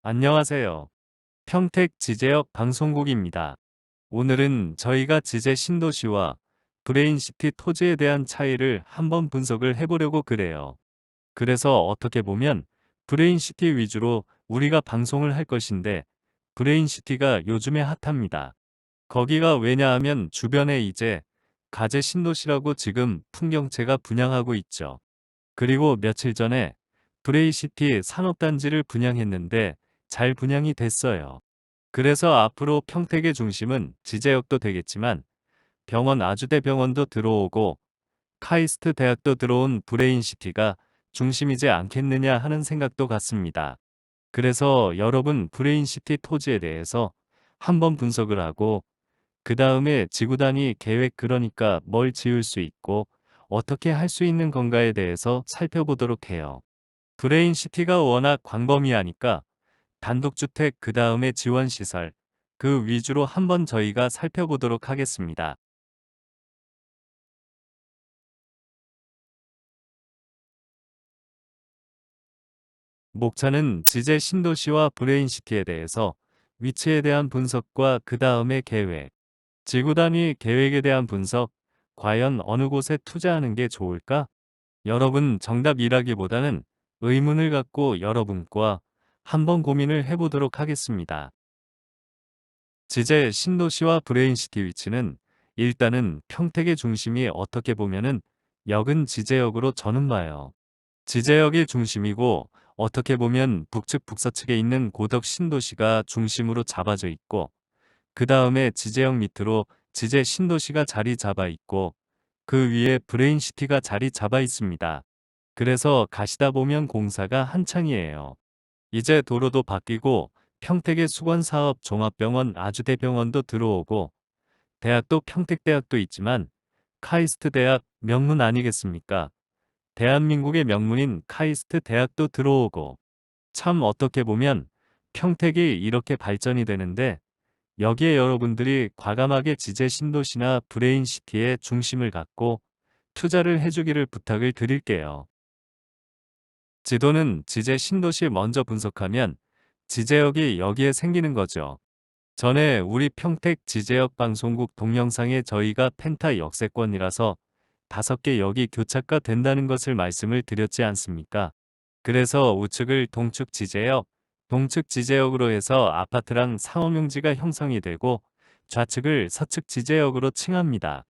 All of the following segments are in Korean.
안녕하세요. 평택 지제역 방송국입니다. 오늘은 저희가 지제 신도시와 브레인시티 토지에 대한 차이를 한번 분석을 해보려고 그래요. 그래서 어떻게 보면 브레인시티 위주로 우리가 방송을 할 것인데 브레인시티가 요즘에 핫합니다. 거기가 왜냐하면 주변에 이제 가제 신도시라고 지금 풍경채가 분양하고 있죠. 그리고 며칠 전에 브레이시티 산업단지를 분양했는데 잘 분양이 됐어요. 그래서 앞으로 평택의 중심은 지제역도 되겠지만 병원 아주대병원도 들어오고 카이스트 대학도 들어온 브레인시티가 중심이지 않겠느냐 하는 생각도 같습니다. 그래서 여러분 브레인시티 토지에 대해서 한번 분석을 하고 그 다음에 지구 단위 계획 그러니까 뭘 지을 수 있고 어떻게 할 수 있는 건가에 대해서 살펴보도록 해요. 브레인시티가 워낙 광범위하니까 단독주택 그 다음에 지원시설 그 위주로 한번 저희가 살펴보도록 하겠습니다. 목차는 지제 신도시와 브레인시티에 대해서 위치에 대한 분석과 그 다음에 계획, 지구 단위 계획에 대한 분석, 과연 어느 곳에 투자하는 게 좋을까? 여러분 정답이라기보다는 의문을 갖고 여러분과 한번 고민을 해보도록 하겠습니다. 지제 신도시와 브레인시티 위치는 일단은 평택의 중심이 어떻게 보면은 역은 지제역으로 저는 봐요. 지제역이 중심이고 어떻게 보면 북측 북서측에 있는 고덕 신도시가 중심으로 잡아져 있고 그 다음에 지제역 밑으로 지제 신도시가 자리 잡아 있고 그 위에 브레인시티가 자리 잡아 있습니다. 그래서 가시다 보면 공사가 한창이에요. 이제 도로도 바뀌고 평택의 수건사업 종합병원 아주대병원도 들어오고 대학도 평택대학도 있지만 카이스트 대학 명문 아니겠습니까? 대한민국의 명문인 카이스트 대학도 들어오고 참 어떻게 보면 평택이 이렇게 발전이 되는데 여기에 여러분들이 과감하게 지제 신도시나 브레인시티의 중심을 갖고 투자를 해주기를 부탁을 드릴게요. 지도는 지제 신도시 먼저 분석하면 지제역이 여기에 생기는 거죠. 전에 우리 평택 지제역 방송국 동영상에 저희가 펜타 역세권이라서 5개 역이 교차가 된다는 것을 말씀을 드렸지 않습니까? 그래서 우측을 동측 지제역, 동측 지제역으로 해서 아파트랑 상업용지가 형성이 되고 좌측을 서측 지제역으로 칭합니다.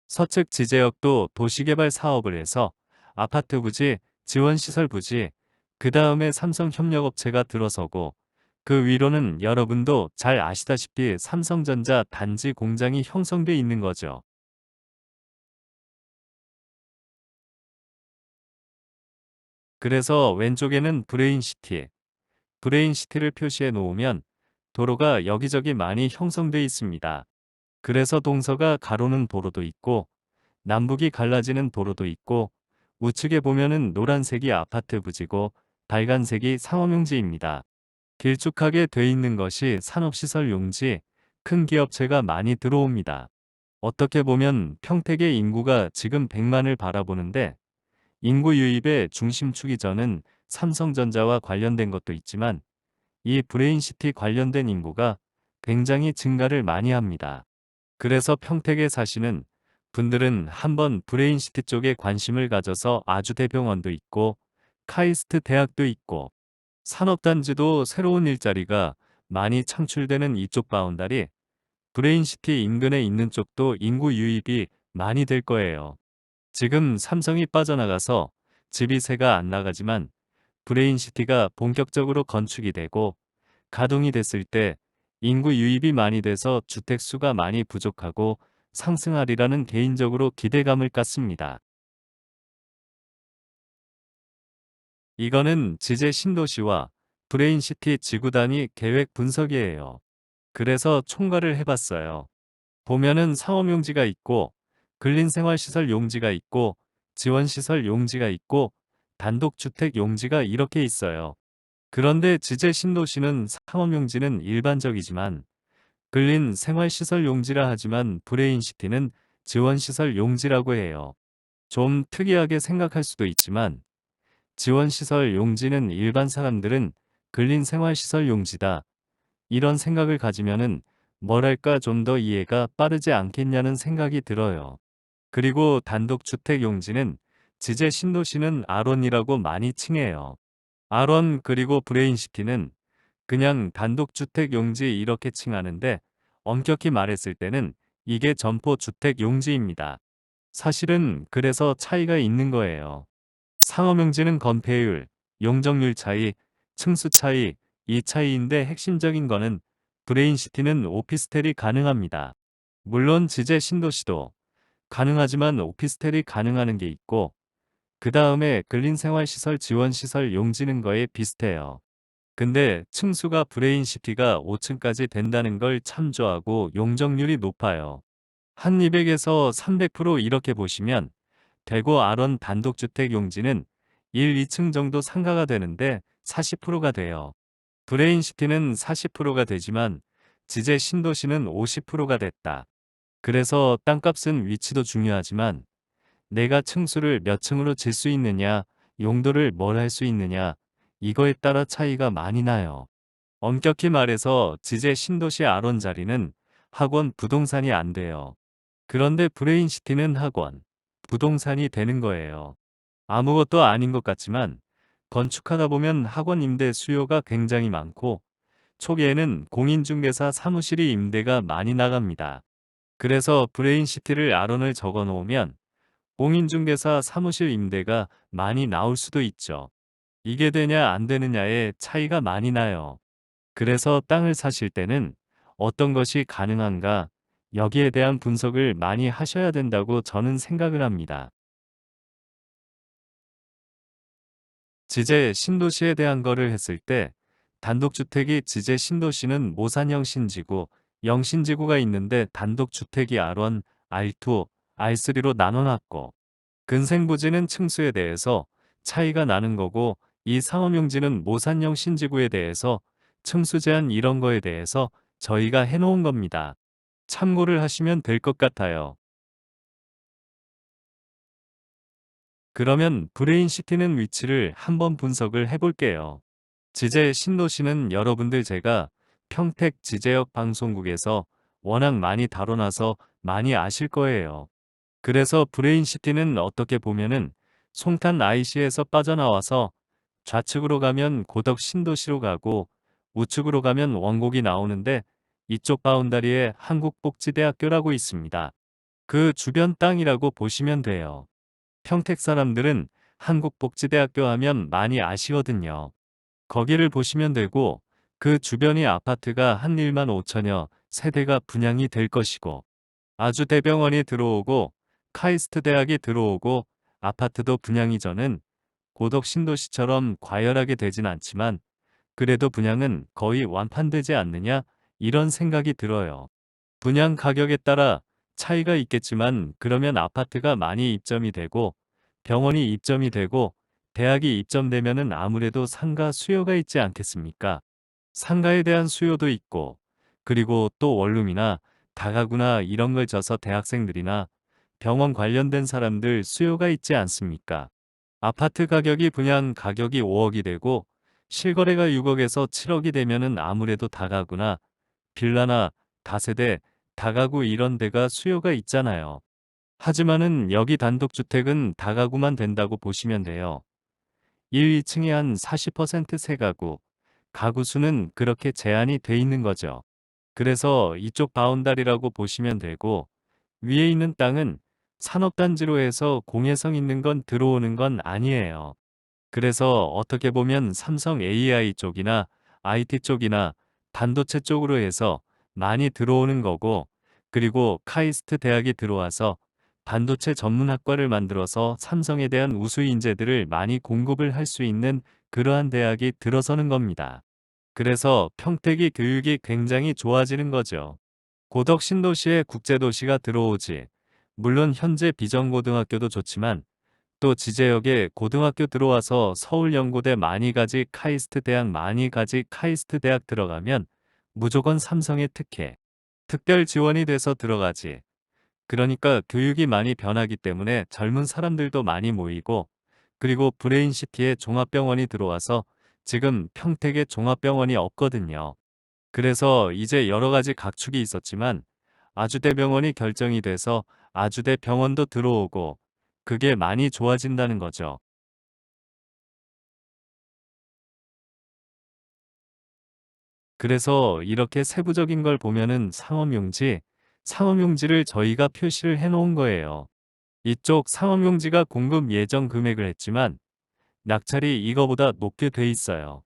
서측 지제역도 도시개발 사업을 해서 아파트 부지, 지원시설 부지, 그 다음에 삼성협력업체가 들어서고 그 위로는 여러분도 잘 아시다시피 삼성전자 단지 공장이 형성돼 있는 거죠. 그래서 왼쪽에는 브레인시티, 브레인시티를 표시해 놓으면 도로가 여기저기 많이 형성돼 있습니다. 그래서 동서가 가로는 도로도 있고 남북이 갈라지는 도로도 있고 우측에 보면은 노란색이 아파트 부지고 빨간색이 상업용지입니다. 길쭉하게 돼 있는 것이 산업시설 용지, 큰 기업체가 많이 들어옵니다. 어떻게 보면 평택의 인구가 지금 100만을 바라보는데 인구 유입의 중심축이 저는 삼성전자와 관련된 것도 있지만 이 브레인시티 관련된 인구가 굉장히 증가를 많이 합니다. 그래서 평택에 사시는 분들은 한번 브레인시티 쪽에 관심을 가져서 아주대병원도 있고 카이스트 대학도 있고 산업단지도 새로운 일자리가 많이 창출되는 이쪽 바운다리 브레인시티 인근에 있는 쪽도 인구 유입이 많이 될 거예요. 지금 삼성이 빠져나가서 집이 새가 안 나가지만 브레인시티가 본격적으로 건축이 되고 가동이 됐을 때 인구 유입이 많이 돼서 주택 수가 많이 부족하고 상승하리라는 개인적으로 기대감을 갖습니다. 이거는 지제 신도시와 브레인시티 지구 단위 계획 분석이에요. 그래서 총괄을 해봤어요. 보면은 상업용지가 있고 근린생활시설 용지가 있고 지원시설 용지가 있고 단독주택 용지가 이렇게 있어요. 그런데 지제 신도시는 상업용지는 일반적이지만 근린생활시설 용지라 하지만 브레인시티는 지원시설 용지라고 해요. 좀 특이하게 생각할 수도 있지만 지원시설 용지는 일반 사람들은 근린생활시설 용지다. 이런 생각을 가지면은 뭐랄까 좀 더 이해가 빠르지 않겠냐는 생각이 들어요. 그리고 단독주택 용지는 지제 신도시는 아론이라고 많이 칭해요. 아론 그리고 브레인시티는 그냥 단독주택 용지 이렇게 칭하는데 엄격히 말했을 때는 이게 점포주택 용지입니다. 사실은 그래서 차이가 있는 거예요. 상업용지는 건폐율, 용적률 차이, 층수 차이, 이 차이인데 핵심적인 거는 브레인시티는 오피스텔이 가능합니다. 물론 지제 신도시도 가능하지만 오피스텔이 가능하는 게 있고 그 다음에 근린생활시설 지원시설 용지는 거에 비슷해요. 근데 층수가 브레인시티가 5층까지 된다는 걸 참조하고 용적률이 높아요. 한 200에서 300% 이렇게 보시면 대구 아론 단독주택 용지는 1, 2층 정도 상가가 되는데 40%가 돼요. 브레인시티는 40%가 되지만 지제 신도시는 50%가 됐다. 그래서 땅값은 위치도 중요하지만 내가 층수를 몇 층으로 질 수 있느냐, 용도를 뭘 할 수 있느냐, 이거에 따라 차이가 많이 나요. 엄격히 말해서 지제 신도시 아론 자리는 학원 부동산이 안 돼요. 그런데 브레인시티는 학원, 부동산이 되는 거예요. 아무것도 아닌 것 같지만 건축하다 보면 학원 임대 수요가 굉장히 많고 초기에는 공인중개사 사무실이 임대가 많이 나갑니다. 그래서 브레인시티를 아론을 적어 놓으면 공인중개사 사무실 임대가 많이 나올 수도 있죠. 이게 되냐 안 되느냐에 차이가 많이 나요. 그래서 땅을 사실 때는 어떤 것이 가능한가 여기에 대한 분석을 많이 하셔야 된다고 저는 생각을 합니다. 지제 신도시에 대한 거를 했을 때 단독주택이 지제 신도시는 모산형 신지구, 영신지구가 있는데 단독주택이 R1, R2, R3로 나눠놨고 근생부지는 층수에 대해서 차이가 나는 거고 이 상업용지는 모산형 신지구에 대해서 층수 제한 이런 거에 대해서 저희가 해놓은 겁니다. 참고를 하시면 될 것 같아요. 그러면 브레인시티는 위치를 한번 분석을 해볼게요. 지제 신도시는 여러분들 제가 평택 지제역 방송국에서 워낙 많이 다뤄놔서 많이 아실 거예요. 그래서 브레인시티는 어떻게 보면은 송탄 IC에서 빠져나와서 좌측으로 가면 고덕 신도시로 가고 우측으로 가면 원곡이 나오는데 이쪽 바운다리에 한국복지대학교라고 있습니다. 그 주변 땅이라고 보시면 돼요. 평택 사람들은 한국복지대학교 하면 많이 아시거든요. 거기를 보시면 되고 그 주변이 아파트가 한 1만 5천여 세대가 분양이 될 것이고 아주 대병원이 들어오고 카이스트 대학이 들어오고 아파트도 분양이 저는 고덕 신도시처럼 과열하게 되진 않지만 그래도 분양은 거의 완판되지 않느냐 이런 생각이 들어요. 분양 가격에 따라 차이가 있겠지만 그러면 아파트가 많이 입점이 되고 병원이 입점이 되고 대학이 입점되면은 아무래도 상가 수요가 있지 않겠습니까? 상가에 대한 수요도 있고 그리고 또 원룸이나 다가구나 이런 걸 져서 대학생들이나 병원 관련된 사람들 수요가 있지 않습니까? 아파트 가격이 분양 가격이 5억이 되고 실거래가 6억에서 7억이 되면은 아무래도 다가구나 빌라나 다세대, 다가구 이런 데가 수요가 있잖아요. 하지만은 여기 단독주택은 다가구만 된다고 보시면 돼요. 1, 2층에 한 40% 세가구, 가구 수는 그렇게 제한이 돼 있는 거죠. 그래서 이쪽 바운다리라고 보시면 되고 위에 있는 땅은 산업단지로 해서 공해성 있는 건 들어오는 건 아니에요. 그래서 어떻게 보면 삼성 AI 쪽이나 IT 쪽이나 반도체 쪽으로 해서 많이 들어오는 거고 그리고 카이스트 대학이 들어와서 반도체 전문학과를 만들어서 삼성에 대한 우수 인재들을 많이 공급을 할 수 있는 그러한 대학이 들어서는 겁니다. 그래서 평택이 교육이 굉장히 좋아지는 거죠. 고덕 신도시에 국제도시가 들어오지. 물론 현재 비전고등학교도 좋지만 또 지제역에 고등학교 들어와서 서울연고대 많이 가지 카이스트 대학 많이 가지 카이스트 대학 들어가면 무조건 삼성의 특혜, 특별 지원이 돼서 들어가지. 그러니까 교육이 많이 변하기 때문에 젊은 사람들도 많이 모이고 그리고 브레인시티에 종합병원이 들어와서 지금 평택에 종합병원이 없거든요. 그래서 이제 여러 가지 각축이 있었지만 아주대병원이 결정이 돼서 아주대병원도 들어오고 그게 많이 좋아진다는 거죠. 그래서 이렇게 세부적인 걸 보면은 상업용지를 저희가 표시를 해 놓은 거예요. 이쪽 상업용지가 공급 예정 금액을 했지만 낙찰이 이거보다 높게 돼 있어요.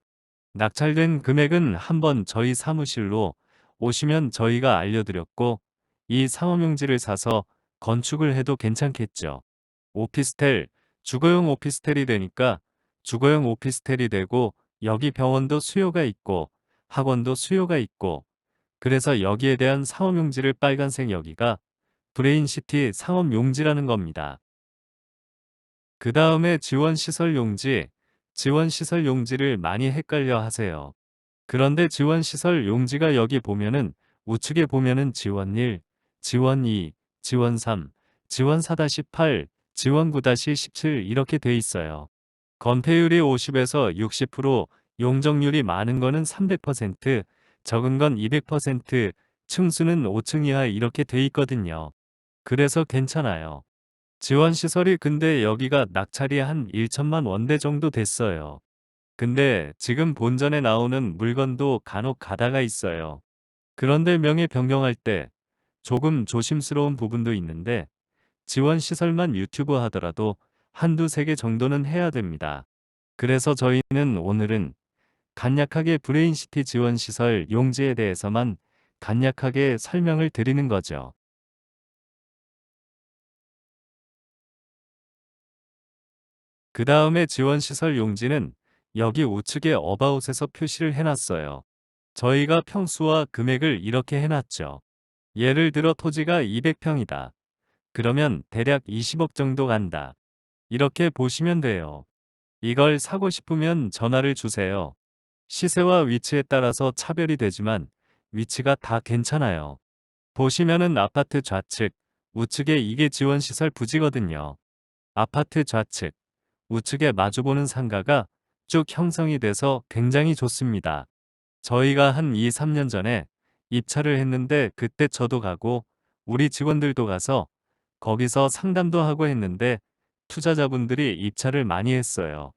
낙찰된 금액은 한번 저희 사무실로 오시면 저희가 알려드렸고 이 상업용지를 사서 건축을 해도 괜찮겠죠. 오피스텔, 주거용 오피스텔이 되니까 주거용 오피스텔이 되고 여기 병원도 수요가 있고 학원도 수요가 있고 그래서 여기에 대한 상업용지를 빨간색 여기가 브레인시티 상업용지라는 겁니다. 그 다음에 지원시설 용지를 많이 헷갈려 하세요. 그런데 지원시설 용지가 여기 보면은 우측에 보면은 지원 1, 지원 2, 지원 3, 지원 4-8, 지원 9-17 이렇게 돼 있어요. 건폐율이 50에서 60%, 용적률이 많은 거는 300%, 적은 건 200%, 층수는 5층 이하 이렇게 돼 있거든요. 그래서 괜찮아요. 지원시설이 근데 여기가 낙찰이 한 1천만 원대 정도 됐어요. 근데 지금 본전에 나오는 물건도 간혹 가다가 있어요. 그런데 명예 변경할 때 조금 조심스러운 부분도 있는데 지원시설만 유튜브 하더라도 한두 세 개 정도는 해야 됩니다. 그래서 저희는 오늘은 간략하게 브레인시티 지원시설 용지에 대해서만 간략하게 설명을 드리는 거죠. 그 다음에 지원시설 용지는 여기 우측에 어바웃에서 표시를 해놨어요. 저희가 평수와 금액을 이렇게 해놨죠. 예를 들어 토지가 200평이다. 그러면 대략 20억 정도 간다. 이렇게 보시면 돼요. 이걸 사고 싶으면 전화를 주세요. 시세와 위치에 따라서 차별이 되지만 위치가 다 괜찮아요. 보시면은 아파트 좌측, 우측에 이게 지원시설 부지거든요. 아파트 좌측, 우측에 마주보는 상가가 쭉 형성이 돼서 굉장히 좋습니다. 저희가 한 2, 3년 전에 입찰을 했는데 그때 저도 가고 우리 직원들도 가서 거기서 상담도 하고 했는데 투자자분들이 입찰을 많이 했어요.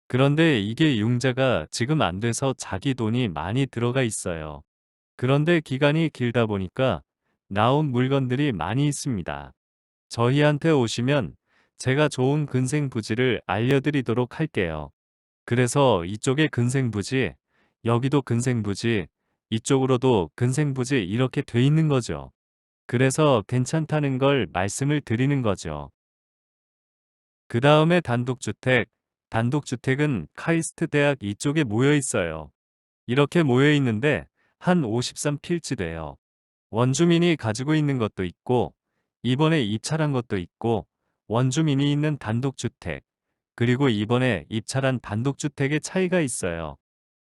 그런데 이게 융자가 지금 안 돼서 자기 돈이 많이 들어가 있어요. 그런데 기간이 길다 보니까 나온 물건들이 많이 있습니다. 저희한테 오시면 제가 좋은 근생 부지를 알려드리도록 할게요. 그래서 이쪽에 근생부지, 여기도 근생부지, 이쪽으로도 근생부지 이렇게 돼 있는 거죠. 그래서 괜찮다는 걸 말씀을 드리는 거죠. 그 다음에 단독주택. 단독주택은 카이스트 대학 이쪽에 모여 있어요. 이렇게 모여 있는데 한 53필지 돼요. 원주민이 가지고 있는 것도 있고, 이번에 입찰한 것도 있고, 원주민이 있는 단독주택, 그리고 이번에 입찰한 단독주택의 차이가 있어요.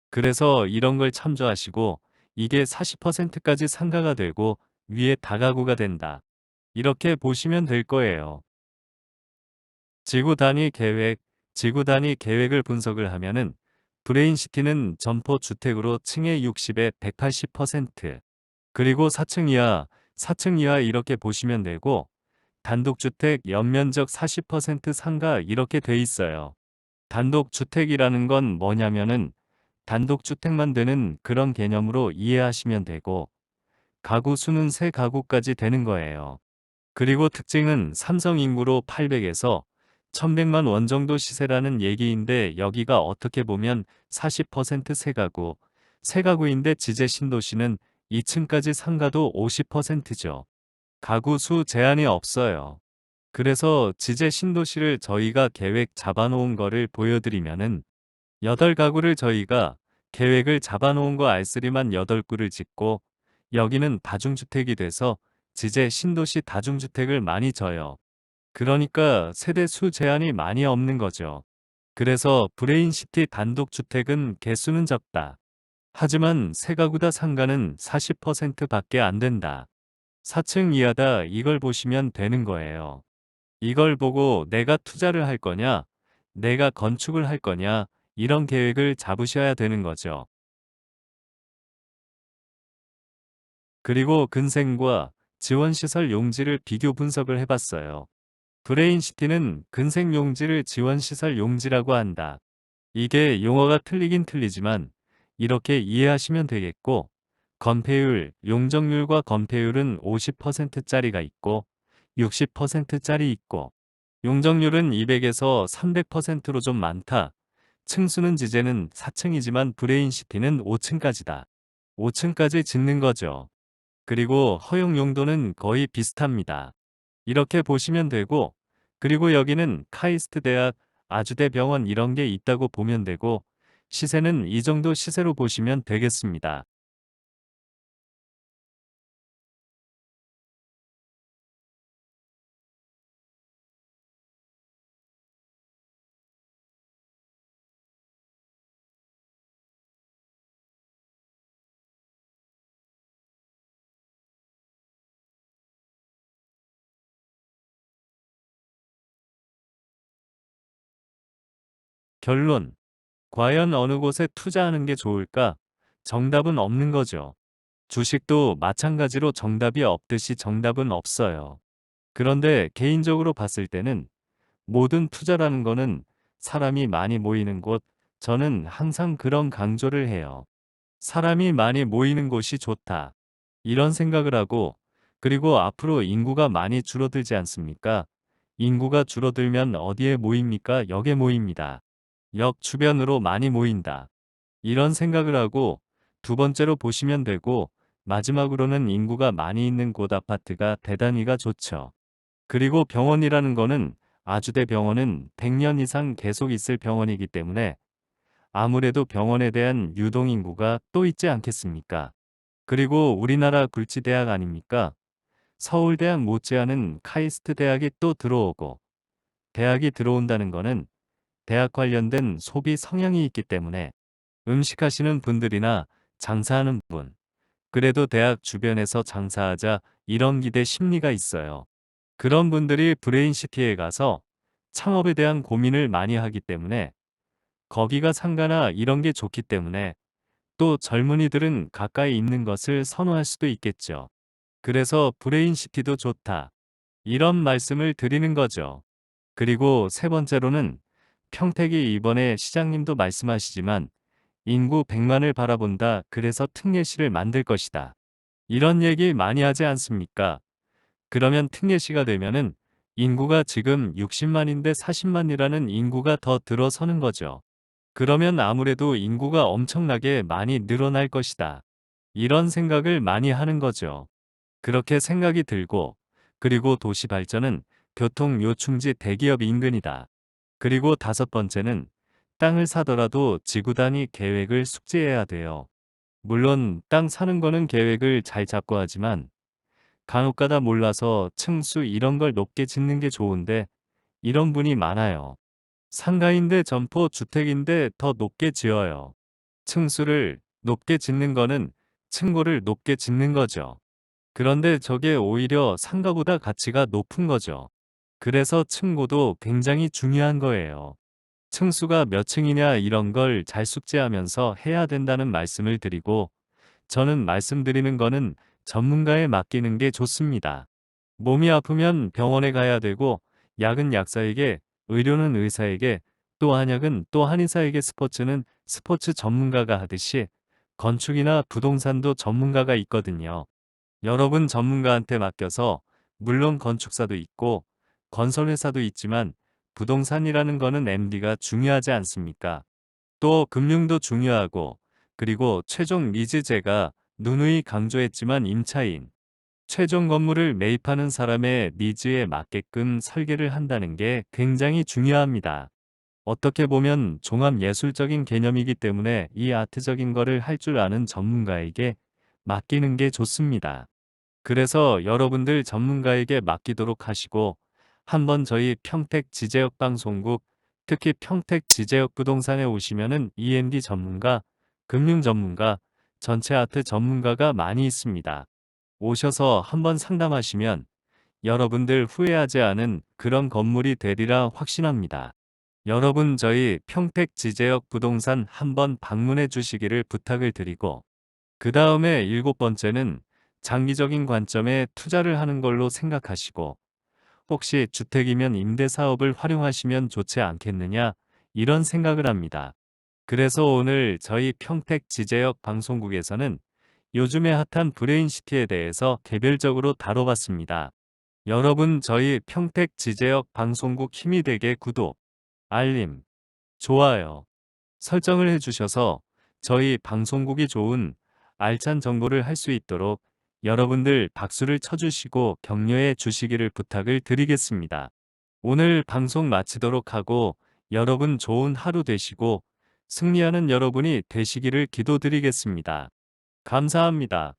그래서 이런 걸 참조하시고 이게 40%까지 상가가 되고 위에 다가구가 된다. 이렇게 보시면 될 거예요. 지구 단위 계획, 지구 단위 계획을 분석을 하면은 브레인시티는 점포 주택으로 층의 60에 180%, 그리고 4층 이하 이렇게 보시면 되고 단독주택 연면적 40% 상가 이렇게 돼 있어요. 단독주택이라는 건 뭐냐면은 단독주택만 되는 그런 개념으로 이해하시면 되고 가구 수는 3가구까지 되는 거예요. 그리고 특징은 삼성 인구로 800에서 1100만 원 정도 시세라는 얘기인데 여기가 어떻게 보면 40% 세가구인데 지제 신도시는 2층까지 상가도 50%죠. 가구 수 제한이 없어요. 그래서 지제 신도시를 저희가 계획 잡아놓은 거를 보여드리면은 8가구를 저희가 계획을 잡아놓은 거 알쓰리만 8구를 짓고 여기는 다중주택이 돼서 지제 신도시 다중주택을 많이 져요. 그러니까 세대 수 제한이 많이 없는 거죠. 그래서 브레인시티 단독주택은 개수는 적다. 하지만 세가구다 상가는 40%밖에 안 된다. 4층 이하다 이걸 보시면 되는 거예요. 이걸 보고 내가 투자를 할 거냐, 내가 건축을 할 거냐, 이런 계획을 잡으셔야 되는 거죠. 그리고 근생과 지원시설 용지를 비교 분석을 해봤어요. 브레인시티는 근생 용지를 지원시설 용지라고 한다. 이게 용어가 틀리긴 틀리지만 이렇게 이해하시면 되겠고, 건폐율, 용적률과 건폐율은 50%짜리가 있고 60%짜리 있고, 용적률은 200에서 300%로 좀 많다. 층수는 지제는 4층이지만 브레인시티는 5층까지다. 5층까지 짓는 거죠. 그리고 허용 용도는 거의 비슷합니다. 이렇게 보시면 되고, 그리고 여기는 카이스트 대학, 아주대 병원 이런 게 있다고 보면 되고, 시세는 이 정도 시세로 보시면 되겠습니다. 결론. 과연 어느 곳에 투자하는 게 좋을까? 정답은 없는 거죠. 주식도 마찬가지로 정답이 없듯이 정답은 없어요. 그런데 개인적으로 봤을 때는 모든 투자라는 거는 사람이 많이 모이는 곳, 저는 항상 그런 강조를 해요. 사람이 많이 모이는 곳이 좋다. 이런 생각을 하고, 그리고 앞으로 인구가 많이 줄어들지 않습니까? 인구가 줄어들면 어디에 모입니까? 역에 모입니다. 역 주변으로 많이 모인다. 이런 생각을 하고, 두 번째로 보시면 되고, 마지막으로는 인구가 많이 있는 곳 아파트가 대단히가 좋죠. 그리고 병원이라는 거는 아주대 병원은 100년 이상 계속 있을 병원이기 때문에 아무래도 병원에 대한 유동인구가 또 있지 않겠습니까? 그리고 우리나라 굴지대학 아닙니까? 서울대학 못지않은 카이스트 대학이 또 들어오고, 대학이 들어온다는 거는 대학 관련된 소비 성향이 있기 때문에 음식 하시는 분들이나 장사하는 분, 그래도 대학 주변에서 장사하자 이런 기대 심리가 있어요. 그런 분들이 브레인시티에 가서 창업에 대한 고민을 많이 하기 때문에 거기가 상가나 이런 게 좋기 때문에 또 젊은이들은 가까이 있는 것을 선호할 수도 있겠죠. 그래서 브레인시티도 좋다. 이런 말씀을 드리는 거죠. 그리고 세 번째로는 평택이 이번에 시장님도 말씀하시지만 인구 100만을 바라본다. 그래서 특례시를 만들 것이다. 이런 얘기 많이 하지 않습니까? 그러면 특례시가 되면은 인구가 지금 60만인데 40만이라는 인구가 더 들어서는 거죠. 그러면 아무래도 인구가 엄청나게 많이 늘어날 것이다. 이런 생각을 많이 하는 거죠. 그렇게 생각이 들고, 그리고 도시 발전은 교통 요충지 대기업 인근이다. 그리고 다섯 번째는 땅을 사더라도 지구 단위 계획을 숙지해야 돼요. 물론 땅 사는 거는 계획을 잘 잡고 하지만 간혹가다 몰라서 층수 이런 걸 높게 짓는 게 좋은데 이런 분이 많아요. 상가인데 점포 주택인데 더 높게 지어요. 층수를 높게 짓는 거는 층고를 높게 짓는 거죠. 그런데 저게 오히려 상가보다 가치가 높은 거죠. 그래서 층고도 굉장히 중요한 거예요. 층수가 몇 층이냐 이런 걸 잘 숙지하면서 해야 된다는 말씀을 드리고, 저는 말씀드리는 거는 전문가에 맡기는 게 좋습니다. 몸이 아프면 병원에 가야 되고, 약은 약사에게, 의료는 의사에게, 또 한약은 또 한의사에게, 스포츠는 스포츠 전문가가 하듯이 건축이나 부동산도 전문가가 있거든요. 여러분 전문가한테 맡겨서, 물론 건축사도 있고 건설회사도 있지만 부동산이라는 거는 MD가 중요하지 않습니까? 또 금융도 중요하고, 그리고 최종 니즈, 제가 누누이 강조했지만 임차인, 최종 건물을 매입하는 사람의 니즈에 맞게끔 설계를 한다는 게 굉장히 중요합니다. 어떻게 보면 종합 예술적인 개념이기 때문에 이 아트적인 거를 할 줄 아는 전문가에게 맡기는 게 좋습니다. 그래서 여러분들 전문가에게 맡기도록 하시고, 한번 저희 평택 지제역 방송국, 특히 평택 지제역 부동산에 오시면은 END 전문가, 금융 전문가, 전체 아트 전문가가 많이 있습니다. 오셔서 한번 상담하시면 여러분들 후회하지 않은 그런 건물이 되리라 확신합니다. 여러분 저희 평택 지제역 부동산 한번 방문해 주시기를 부탁을 드리고 그 다음에 일곱 번째는 장기적인 관점에 투자를 하는 걸로 생각하시고 혹시 주택이면 임대사업을 활용하시면 좋지 않겠느냐 이런 생각을 합니다. 그래서 오늘 저희 평택 지제역 방송국에서는 요즘에 핫한 브레인시티에 대해서 개별적으로 다뤄봤습니다. 여러분 저희 평택 지제역 방송국 힘이 되게 구독, 알림, 좋아요, 설정을 해주셔서 저희 방송국이 좋은 알찬 정보를 할 수 있도록 여러분들 박수를 쳐주시고 격려해 주시기를 부탁을 드리겠습니다. 오늘 방송 마치도록 하고 여러분 좋은 하루 되시고 승리하는 여러분이 되시기를 기도드리겠습니다. 감사합니다.